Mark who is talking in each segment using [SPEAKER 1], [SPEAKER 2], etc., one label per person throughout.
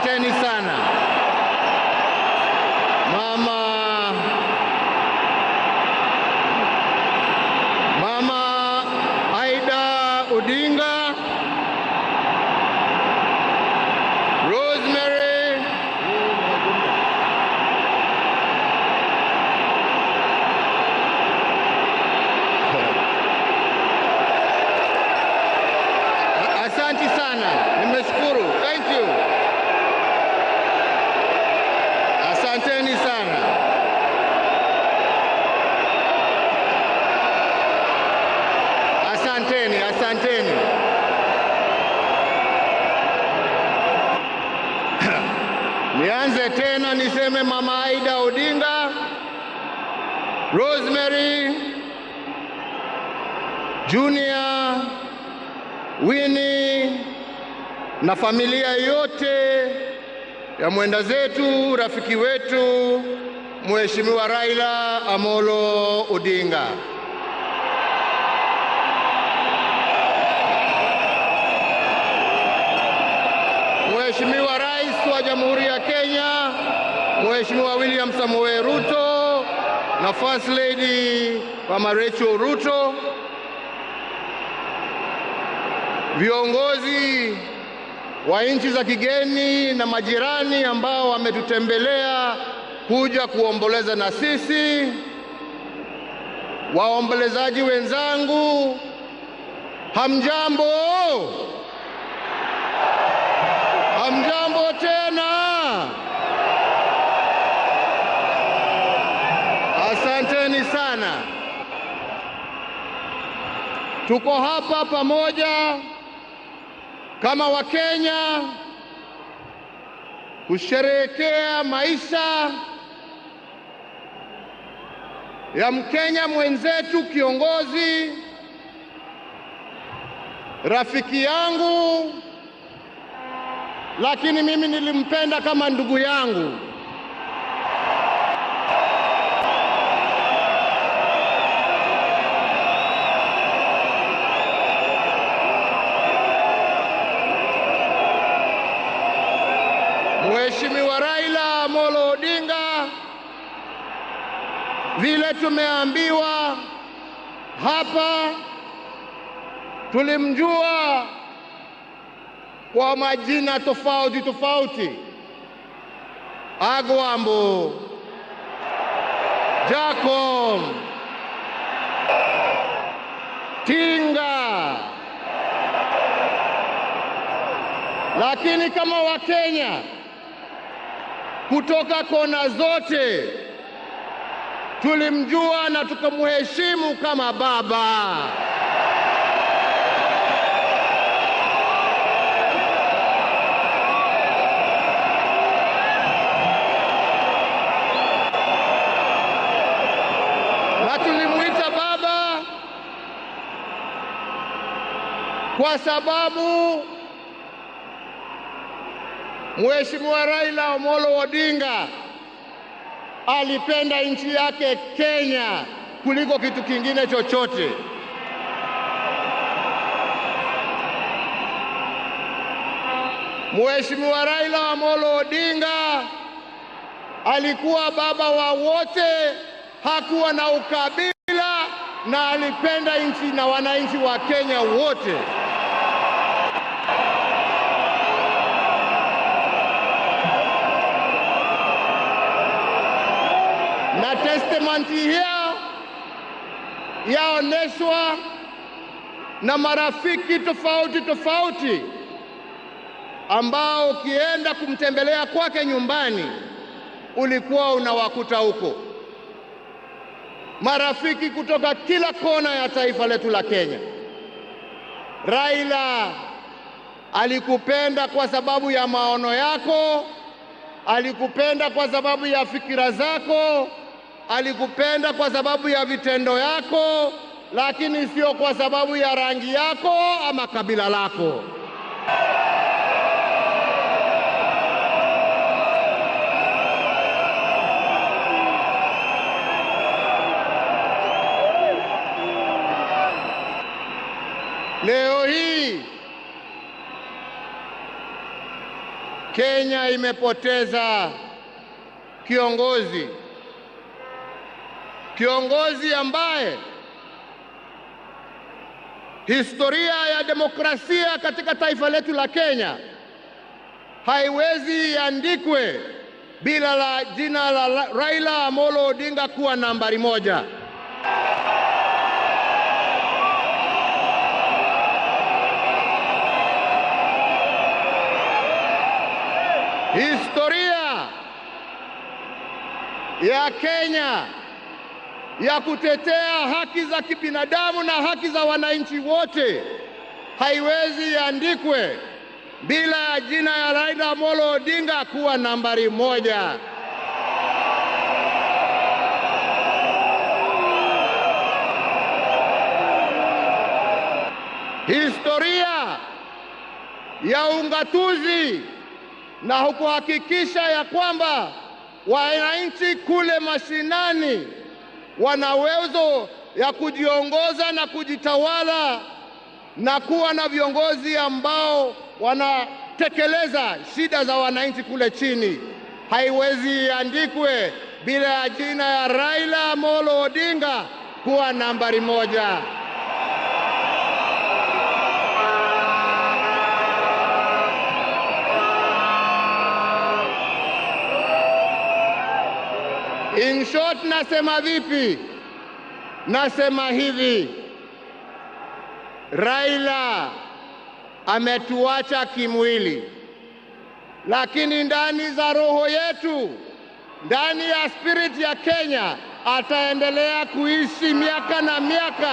[SPEAKER 1] Asanteni sana. Mama Aida Odinga, Rosemary Asante sana. Nimeshukuru. Thank you. Asanteni sana. Asanteni. Nianze tena niseme Mama Aida Odinga, Rosemary, Junior, Winnie na familia yote ya mwenda zetu, rafiki wetu, Mheshimiwa Raila Amolo Odinga. Mheshimiwa Rais wa Jamhuri ya Kenya, Mheshimiwa William Samoei Ruto na First Lady Mama Rachel Ruto, viongozi wa nchi za kigeni na majirani ambao wametutembelea kuja kuomboleza na sisi, waombolezaji wenzangu, hamjambo? Hamjambo tena? Asanteni sana. Tuko hapa pamoja kama Wakenya kusherehekea maisha ya Mkenya mwenzetu, kiongozi, rafiki yangu, lakini mimi nilimpenda kama ndugu yangu. Mheshimiwa Raila Amolo Odinga, vile tumeambiwa hapa, tulimjua kwa majina tofauti: Agwambo, Jacob, Tinga, lakini kama Wakenya kutoka kona zote tulimjua na tukamheshimu kama baba. Na tulimuita baba kwa sababu Mheshimiwa Raila Amolo Odinga alipenda nchi yake Kenya kuliko kitu kingine chochote. Mheshimiwa Raila Amolo Odinga alikuwa baba wa wote, hakuwa na ukabila na alipenda nchi na wananchi wa Kenya wote. Na testimony hiyo yaoneshwa na marafiki tofauti ambao ukienda kumtembelea kwake nyumbani ulikuwa unawakuta huko. Marafiki kutoka kila kona ya taifa letu la Kenya. Raila alikupenda kwa sababu ya maono yako, alikupenda kwa sababu ya fikira zako, alikupenda kwa sababu ya vitendo yako, lakini sio kwa sababu ya rangi yako ama kabila lako. Leo hii Kenya imepoteza kiongozi ambaye historia ya demokrasia katika taifa letu la Kenya haiwezi iandikwe bila la jina la Raila Amolo Odinga kuwa nambari moja. Historia ya Kenya ya kutetea haki za kibinadamu na haki za wananchi wote haiwezi iandikwe bila jina ya Raila Amolo Odinga kuwa nambari moja. Historia ya ungatuzi na kuhakikisha ya kwamba wananchi kule mashinani wana uwezo ya kujiongoza na kujitawala na kuwa na viongozi ambao wanatekeleza shida za wananchi kule chini, haiwezi iandikwe bila jina ya Raila Amolo Odinga kuwa nambari moja. In short, nasema vipi? Nasema hivi: Raila ametuacha kimwili, lakini ndani za roho yetu, ndani ya spirit ya Kenya, ataendelea kuishi miaka na miaka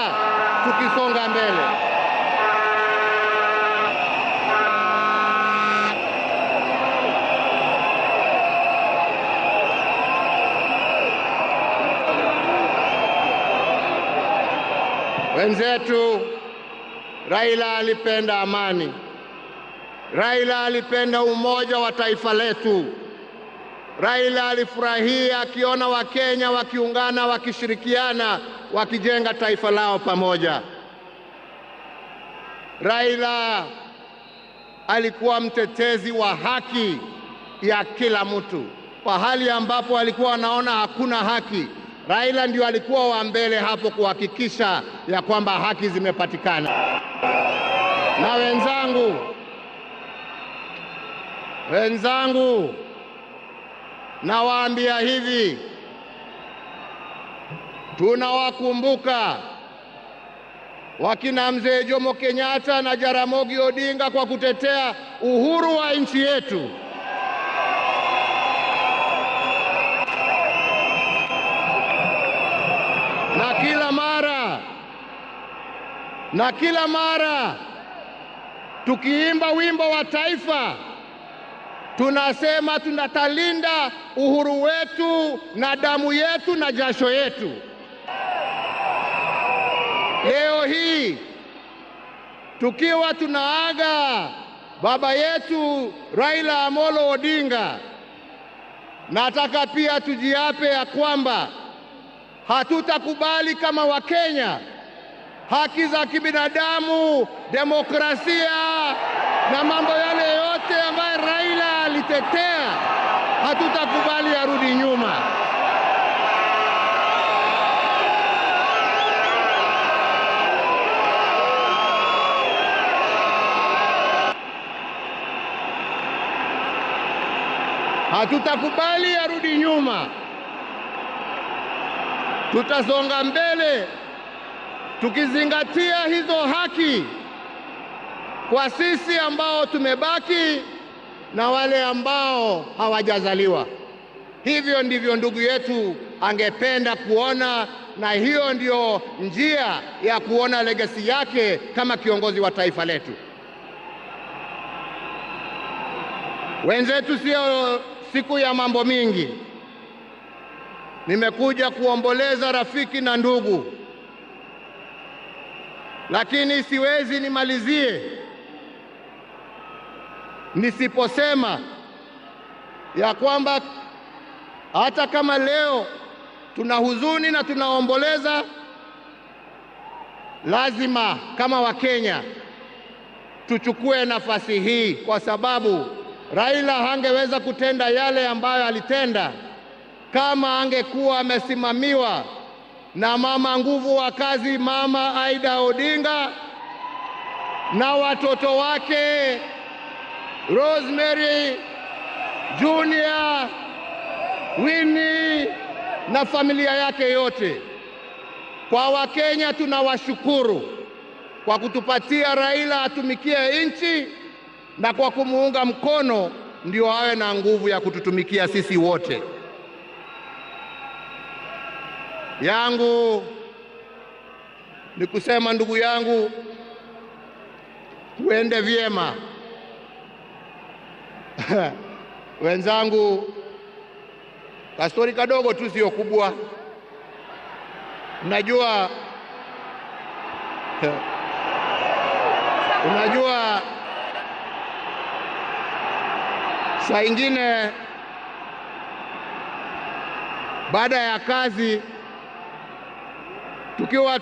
[SPEAKER 1] tukisonga mbele. Wenzetu, Raila alipenda amani. Raila alipenda umoja wa taifa letu. Raila alifurahia akiona Wakenya wakiungana, wakishirikiana, wakijenga taifa lao pamoja. Raila alikuwa mtetezi wa haki ya kila mtu. Kwa hali ambapo alikuwa anaona hakuna haki, Raila ndio alikuwa wa mbele hapo kuhakikisha ya kwamba haki zimepatikana. Na wenzangu, nawaambia hivi, tunawakumbuka wakina Mzee Jomo Kenyatta na Jaramogi Odinga kwa kutetea uhuru wa nchi yetu. Na kila mara tukiimba wimbo wa taifa tunasema tunatalinda uhuru wetu na damu yetu na jasho yetu. Leo hii tukiwa tunaaga baba yetu Raila Amolo Odinga, nataka pia tujiape ya kwamba hatutakubali kama Wakenya haki za kibinadamu, demokrasia na mambo yale yote ambayo Raila alitetea, hatutakubali arudi nyuma. Hatutakubali arudi nyuma. Tutasonga mbele tukizingatia hizo haki kwa sisi ambao tumebaki na wale ambao hawajazaliwa. Hivyo ndivyo ndugu yetu angependa kuona, na hiyo ndio njia ya kuona legacy yake kama kiongozi wa taifa letu. Wenzetu, sio siku ya mambo mingi. Nimekuja kuomboleza rafiki na ndugu, lakini siwezi nimalizie nisiposema ya kwamba hata kama leo tuna huzuni na tunaomboleza, lazima kama Wakenya tuchukue nafasi hii, kwa sababu Raila hangeweza kutenda yale ambayo alitenda kama angekuwa amesimamiwa na mama nguvu wa kazi, Mama Aida Odinga na watoto wake Rosemary, Junior, Winnie na familia yake yote. Kwa Wakenya tunawashukuru kwa kutupatia Raila atumikie nchi, na kwa kumuunga mkono ndio awe na nguvu ya kututumikia sisi wote. Yangu ni kusema, ndugu yangu, tuende vyema. Wenzangu, kastori kadogo tu, sio kubwa. Unajua saa ingine baada ya kazi tukiwa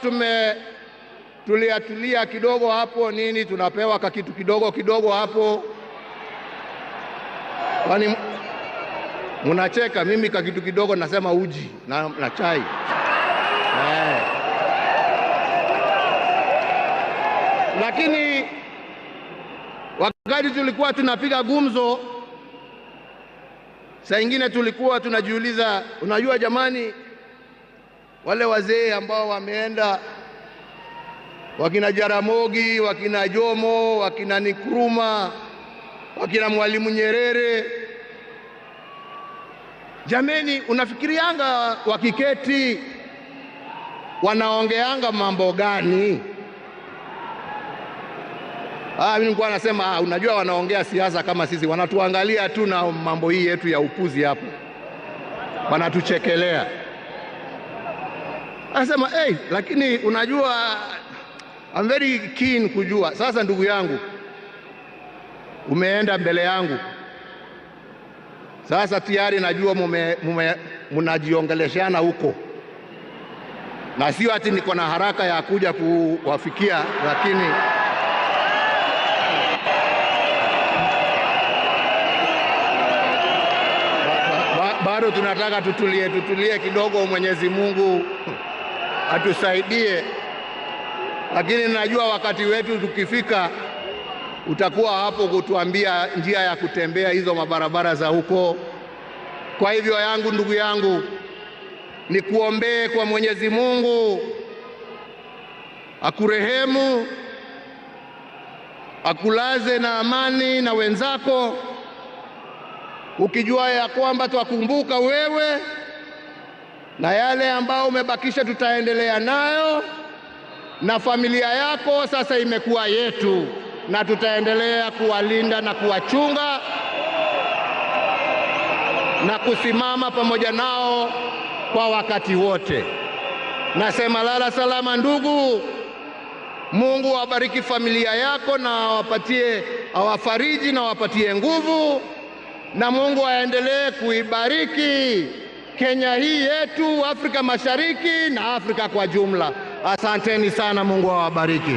[SPEAKER 1] tulia kidogo hapo nini, tunapewa kakitu kidogo kidogo hapo. Kwani mnacheka? Mimi kakitu kidogo nasema uji na chai. Lakini wakati tulikuwa tunapiga gumzo, saa ingine tulikuwa tunajiuliza, unajua jamani, wale wazee ambao wameenda, wakina Jaramogi, wakina Jomo, wakina Nkrumah, wakina Mwalimu Nyerere, jameni, unafikirianga wakiketi wanaongeanga mambo gani? Mimi nilikuwa nasema unajua, wanaongea siasa kama sisi, wanatuangalia tu na mambo hii yetu ya upuzi hapo, wanatuchekelea. Anasema lakini unajua, I'm very keen kujua. Sasa ndugu yangu, umeenda mbele yangu sasa, tayari najua mnajiongeleshana huko, na sio ati niko na haraka ya kuja kuwafikia, lakini bado tunataka tutulie kidogo. Mwenyezi Mungu atusaidie, lakini najua wakati wetu tukifika utakuwa hapo kutuambia njia ya kutembea hizo mabarabara za huko. Kwa hivyo ndugu yangu, ni kuombee kwa Mwenyezi Mungu akurehemu, akulaze na amani na wenzako, ukijua ya kwamba twakumbuka wewe na yale ambao umebakisha tutaendelea nayo, na familia yako sasa imekuwa yetu, na tutaendelea kuwalinda na kuwachunga na kusimama pamoja nao kwa wakati wote. Nasema lala salama ndugu. Mungu awabariki familia yako na awafariji na awapatie nguvu, na Mungu aendelee kuibariki Kenya hii yetu, Afrika Mashariki na Afrika kwa jumla. Asanteni sana, Mungu awabariki.